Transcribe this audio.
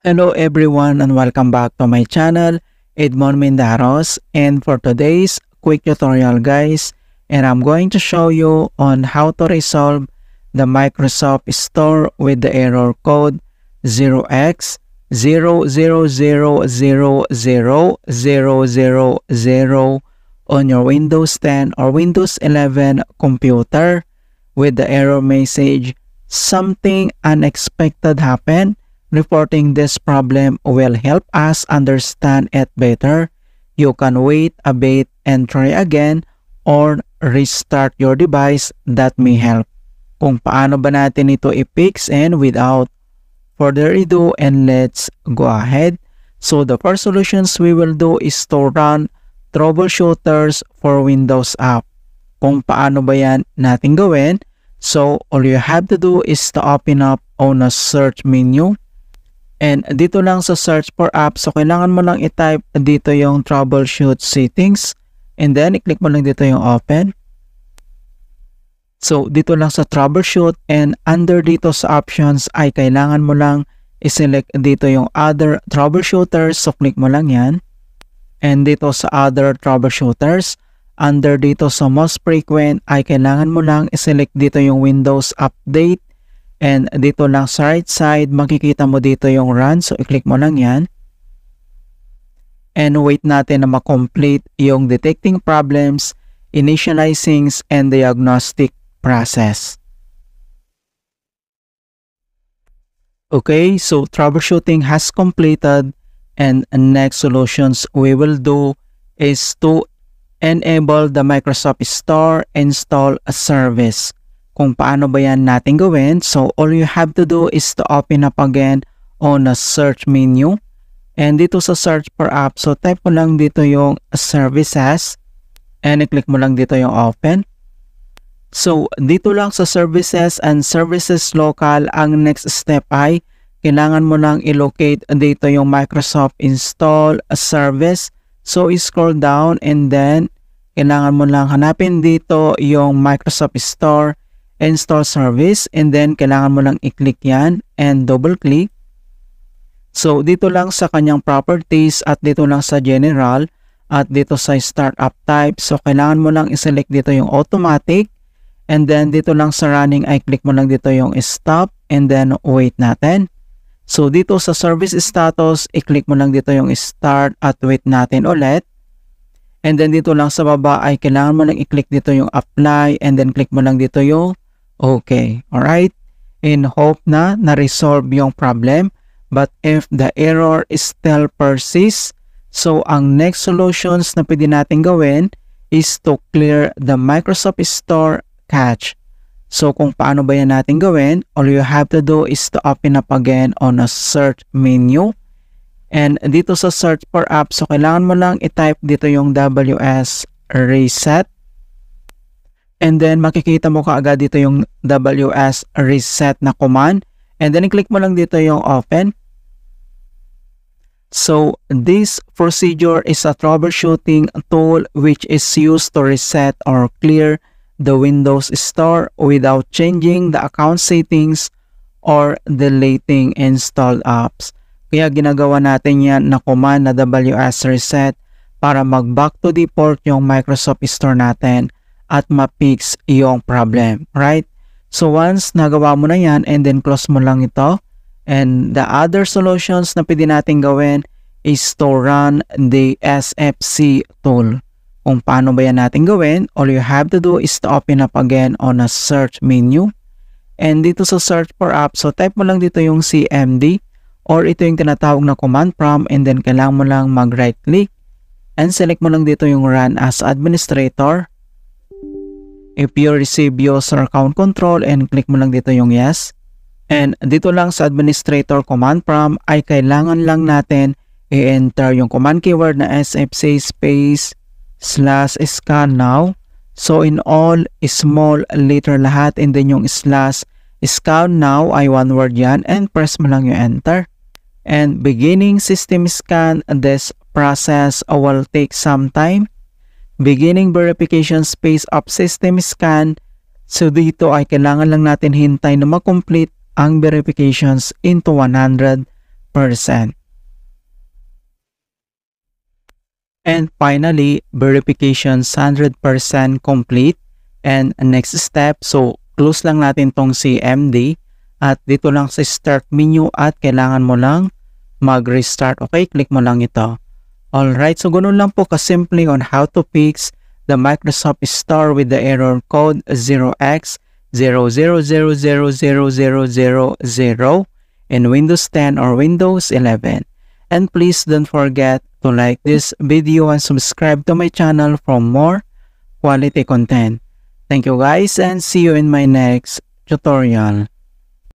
Hello everyone and welcome back to my channel, Edmond Mendaros, and for today's quick tutorial guys, and I'm going to show you on how to resolve the Microsoft Store with the error code 0x00000000 on your Windows 10 or Windows 11 computer with the error message "Something unexpected happened." Reporting this problem will help us understand it better. You can wait a bit and try again or restart your device. That may help. Kung paano ba natin ito i-fix, and without further ado, and let's go ahead. So the first solutions we will do is to run troubleshooters for Windows app. Kung paano ba yan natin gawin? So all you have to do is to open up on a search menu. And dito lang sa search for apps, so kailangan mo lang i-type dito yung troubleshoot settings. And then, i-click mo lang dito yung open. So, dito lang sa troubleshoot, and under dito sa options ay kailangan mo lang i-select dito yung other troubleshooters. So, click mo lang yan. And dito sa other troubleshooters, under dito sa most frequent ay kailangan mo lang i-select dito yung Windows Update. And dito lang sa right side, makikita mo dito yung run. So, i-click mo lang yan. And wait natin na ma-complete yung detecting problems, initializing, and diagnostic process. Okay, so troubleshooting has completed. And next solutions we will do is to enable the Microsoft Store install a service. Kung paano ba yan natin gawin? So, all you have to do is to open up again on a search menu. And dito sa search for app, so type mo lang dito yung services. And i-click mo lang dito yung open. So, dito lang sa services and services local, ang next step ay kailangan mo lang i-locate dito yung Microsoft install a service. So, i-scroll down and then kailangan mo lang hanapin dito yung Microsoft Store install service, and then kailangan mo lang i-click yan and double click. So dito lang sa kanyang properties at dito lang sa general at dito sa startup type, so kailangan mo lang i-select dito yung automatic, and then dito lang sa running ay click mo lang dito yung stop and then wait natin. So dito sa service status, i-click mo lang dito yung start at wait natin ulit. And then dito lang sa baba ay kailangan mo lang i-click dito yung apply and then click mo lang dito yung okay. Alright? In hope na na-resolve yung problem. But if the error still persists, so ang next solutions na pwede natin gawin is to clear the Microsoft Store cache. So kung paano ba yan natin gawin, all you have to do is to open up again on a search menu. And dito sa search for apps, so kailangan mo lang i-type dito yung WS reset. And then makikita mo kaagad dito yung WS reset na command. And then i-click mo lang dito yung open. So this procedure is a troubleshooting tool which is used to reset or clear the Windows Store without changing the account settings or deleting installed apps. Kaya ginagawa natin yan na command na WS reset para mag-back to default yung Microsoft Store natin at ma-fix yung problem, right? So once nagawa mo na yan and then close mo lang ito, and the other solutions na pwede natin gawin is to run the SFC tool. Kung paano ba yan natin gawin, all you have to do is to open up again on a search menu. And dito sa search for app, so type mo lang dito yung CMD or ito yung tinatawag na command prompt, and then kailangan mo lang mag-right click and select mo lang dito yung run as administrator. If you receive user account control, and click mo lang dito yung yes. And dito lang sa administrator command prompt ay kailangan lang natin i-enter yung command keyword na SFC space /scan now. So in all small letter lahat, and then yung /scan now ay one word yan, and press mo lang yung enter. And beginning system scan, this process will take some time. Beginning verification space of system scan. So dito ay kailangan lang natin hintay na ma-complete ang verifications into 100 And finally, verification 100% complete. And next step, so close lang natin tong CMD at dito lang sa start menu at kailangan mo lang mag-restart. Okay, click mo lang ito. Alright, so ganun lang po kasimple on how to fix the Microsoft Store with the error code 0x00000000 in Windows 10 or Windows 11. And please don't forget to like this video and subscribe to my channel for more quality content. Thank you guys and see you in my next tutorial.